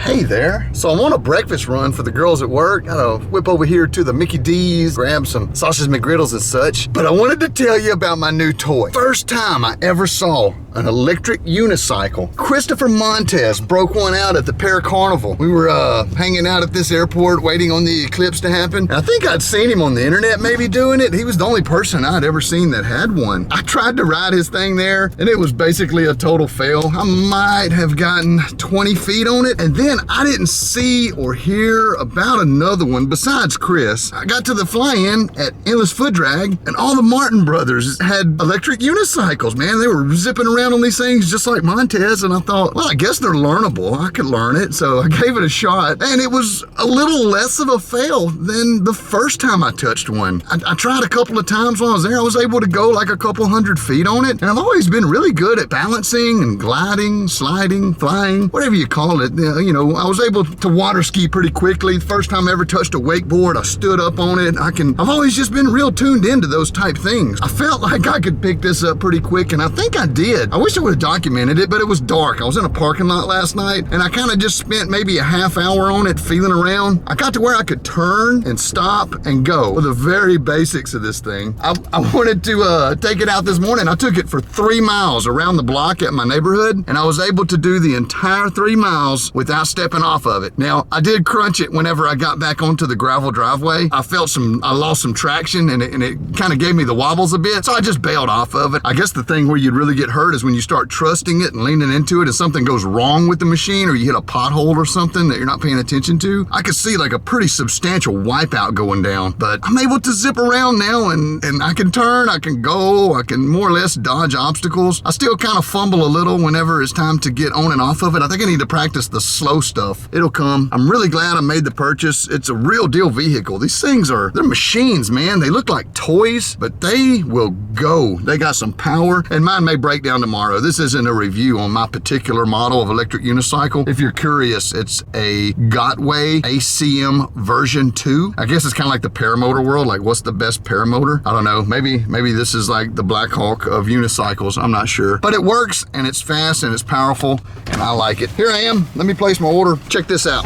Hey there. So I'm on a breakfast run for the girls at work. Gotta whip over here to the Mickey D's, grab some sausage McGriddles and such. But I wanted to tell you about my new toy. First time I ever saw an electric unicycle. Christopher Montez broke one out at the Pear Carnival. We were hanging out at this airport waiting on the eclipse to happen. And I think I'd seen him on the internet maybe doing it. He was the only person I'd ever seen that had one. I tried to ride his thing there and it was basically a total fail. I might have gotten 20 feet on it, and then I didn't see or hear about another one besides Chris. I got to the fly-in at Endless Foot Drag and all the Martin brothers had electric unicycles, man. They were zipping around on these things just like Montez, and I thought, well, I guess they're learnable. I could learn it, so I gave it a shot, and it was a little less of a fail than the first time I touched one. I tried a couple of times while I was there. I was able to go like a couple hundred feet on it, and I've always been really good at balancing and gliding, sliding, flying, whatever you call it. You know, I was able to water ski pretty quickly. The first time I ever touched a wakeboard, I stood up on it. I've always just been real tuned into those type things. I felt like I could pick this up pretty quick, and I think I did. I wish I would have documented it, but it was dark. I was in a parking lot last night, and I kind of just spent maybe a half hour on it feeling around. I got to where I could turn and stop and go for the very basics of this thing. I wanted to take it out this morning. I took it for 3 miles around the block at my neighborhood, and I was able to do the entire 3 miles without stepping off of it. Now, I did crunch it whenever I got back onto the gravel driveway. I lost some traction, and it kind of gave me the wobbles a bit, so I just bailed off of it. I guess the thing where you'd really get hurt is when you start trusting it and leaning into it and something goes wrong with the machine, or you hit a pothole or something that you're not paying attention to. I could see like a pretty substantial wipeout going down, but I'm able to zip around now, and I can turn, I can go, I can more or less dodge obstacles. I still kind of fumble a little whenever it's time to get on and off of it. I think I need to practice the slow stuff. It'll come. I'm really glad I made the purchase. It's a real deal vehicle. These things they're machines, man. They look like toys, but they will go. They got some power, and mine may break down tomorrow. This isn't a review on my particular model of electric unicycle. If you're curious, it's a Gotway ACM version 2. I guess it's kind of like the paramotor world. Like, what's the best paramotor? I don't know. Maybe this is like the Black Hawk of unicycles. I'm not sure. But it works, and it's fast, and it's powerful, and I like it. Here I am. Let me place my order. Check this out.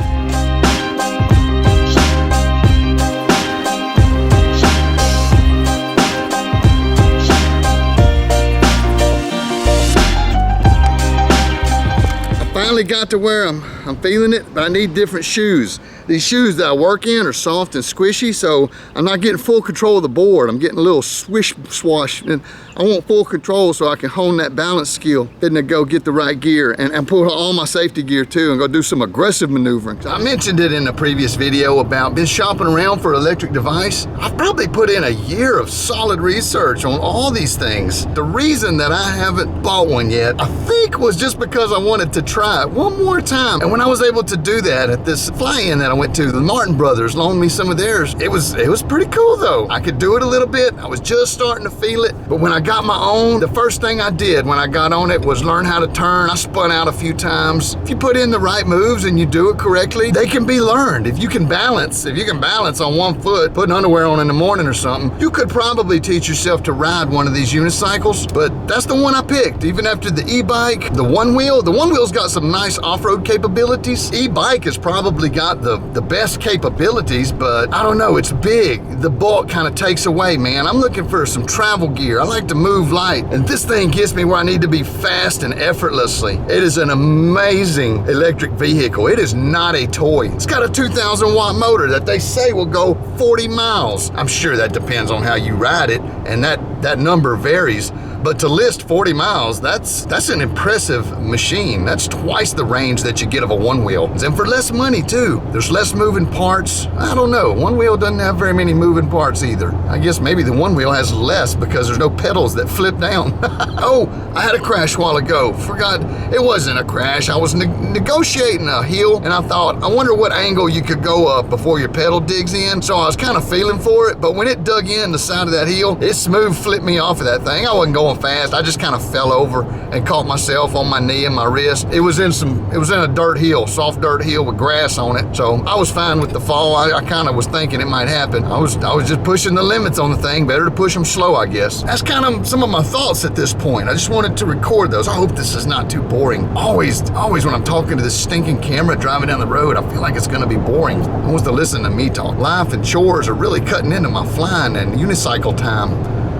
Finally got to where I'm feeling it, but I need different shoes. These shoes that I work in are soft and squishy, so I'm not getting full control of the board. I'm getting a little swish swash, and I want full control so I can hone that balance skill, then to go get the right gear and pull all my safety gear too and go do some aggressive maneuvering. I mentioned it in a previous video about been shopping around for an electric device. I've probably put in a year of solid research on all these things. The reason that I haven't bought one yet, I think, was just because I wanted to try it one more time. And when I was able to do that at this fly-in that I went to, the Martin brothers loaned me some of theirs. It was pretty cool though. I could do it a little bit. I was just starting to feel it. But when I got my own, the first thing I did when I got on it was learn how to turn. I spun out a few times. If you put in the right moves and you do it correctly, they can be learned. If you can balance on one foot, putting underwear on in the morning or something, you could probably teach yourself to ride one of these unicycles. But that's the one I picked. Even after the e-bike, the one wheel's got some nice off-road capabilities. E-bike has probably got the best capabilities, but I don't know, it's big. The bulk kind of takes away, man. I'm looking for some travel gear. I like to move light, and this thing gets me where I need to be fast and effortlessly. It is an amazing electric vehicle. It is not a toy. It's got a 2,000 watt motor that they say will go 40 miles. I'm sure that depends on how you ride it, and that number varies. But to list 40 miles, that's an impressive machine. That's twice the range that you get of a one wheel. And for less money too. There's less moving parts. I don't know. One wheel doesn't have very many moving parts either. I guess maybe the one wheel has less because there's no pedals that flip down. Oh, I had a crash a while ago. Forgot, it wasn't a crash. I was negotiating a hill, and I thought, I wonder what angle you could go up before your pedal digs in. So I was kind of feeling for it, but when it dug in the side of that hill, it smooth flipped me off of that thing. I wasn't going going fast. I just kind of fell over and caught myself on my knee and my wrist. It was in a dirt hill, soft dirt hill with grass on it. So I was fine with the fall. I kind of was thinking it might happen. I was just pushing the limits on the thing. Better to push them slow, I guess. That's kind of some of my thoughts at this point. I just wanted to record those. I hope this is not too boring. Always when I'm talking to this stinking camera driving down the road, I feel like it's gonna be boring. Who wants to listen to me talk? Life and chores are really cutting into my flying and unicycle time.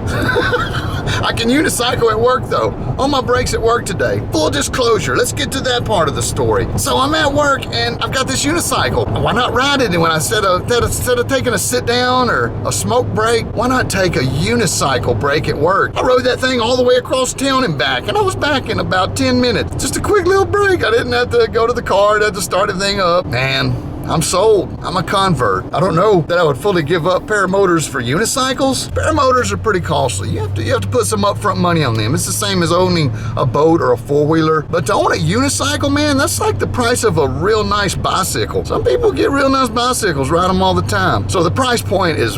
I can unicycle at work though, on my breaks at work today. Full disclosure, let's get to that part of the story. So I'm at work and I've got this unicycle. Why not ride it? And when I said instead of taking a sit down or a smoke break, why not take a unicycle break at work? I rode that thing all the way across town and back, and I was back in about 10 minutes. Just a quick little break. I didn't have to go to the car, I didn't have to start everything up. Man, I'm sold. I'm a convert. I don't know that I would fully give up paramotors for unicycles. Paramotors are pretty costly. You have to put some upfront money on them. It's the same as owning a boat or a four-wheeler. But to own a unicycle, man, that's like the price of a real nice bicycle. Some people get real nice bicycles, ride them all the time. So the price point is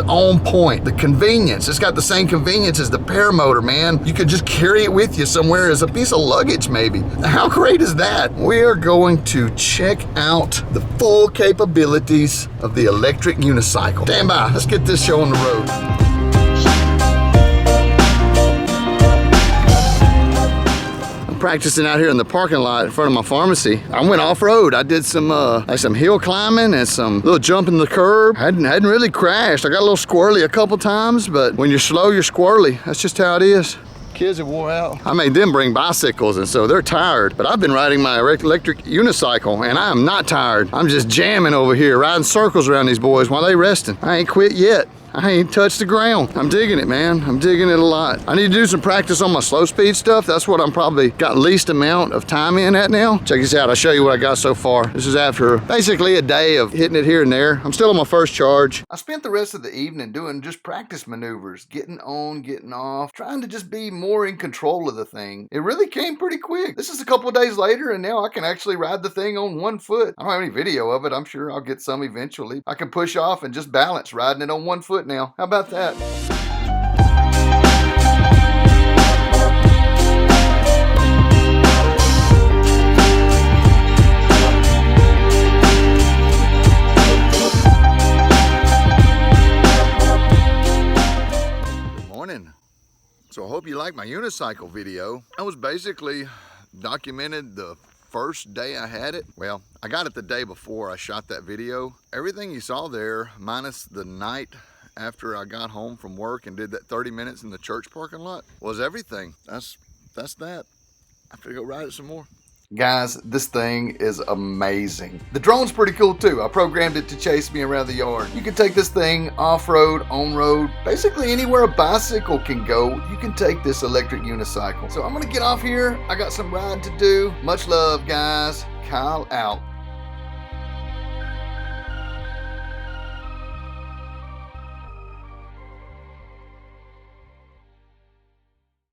on point. The convenience, it's got the same convenience as the paramotor, man. You could just carry it with you somewhere as a piece of luggage, maybe. How great is that? We are going to check out the full capabilities of the electric unicycle. Stand by, let's get this show on the road. I'm practicing out here in the parking lot in front of my pharmacy. I went off-road. I did some hill climbing and some little jumping the curb. Hadn't really crashed. I got a little squirrely a couple times, but when you're slow, you're squirrely. That's just how it is. Kids are wore out. I made them bring bicycles, and so they're tired. But I've been riding my electric unicycle, and I am not tired. I'm just jamming over here, riding circles around these boys while they resting. I ain't quit yet. I ain't touched the ground. I'm digging it, man. I'm digging it a lot. I need to do some practice on my slow speed stuff. That's what I'm probably got least amount of time in at now. Check this out. I'll show you what I got so far. This is after basically a day of hitting it here and there. I'm still on my first charge. I spent the rest of the evening doing just practice maneuvers, getting on, getting off, trying to just be more in control of the thing. It really came pretty quick. This is a couple of days later, and now I can actually ride the thing on one foot. I don't have any video of it. I'm sure I'll get some eventually. I can push off and just balance riding it on one foot now. How about that? Good morning. So I hope you like my unicycle video. I was basically documented the first day I had it. Well, I got it the day before I shot that video. Everything you saw there, minus the night after I got home from work and did that 30 minutes in the church parking lot, was everything. That's that. I have to go ride it some more. Guys, this thing is amazing. The drone's pretty cool too. I programmed it to chase me around the yard. You can take this thing off-road, on-road, basically anywhere a bicycle can go, you can take this electric unicycle. So I'm gonna get off here. I got some riding to do. Much love, guys. Kyle out.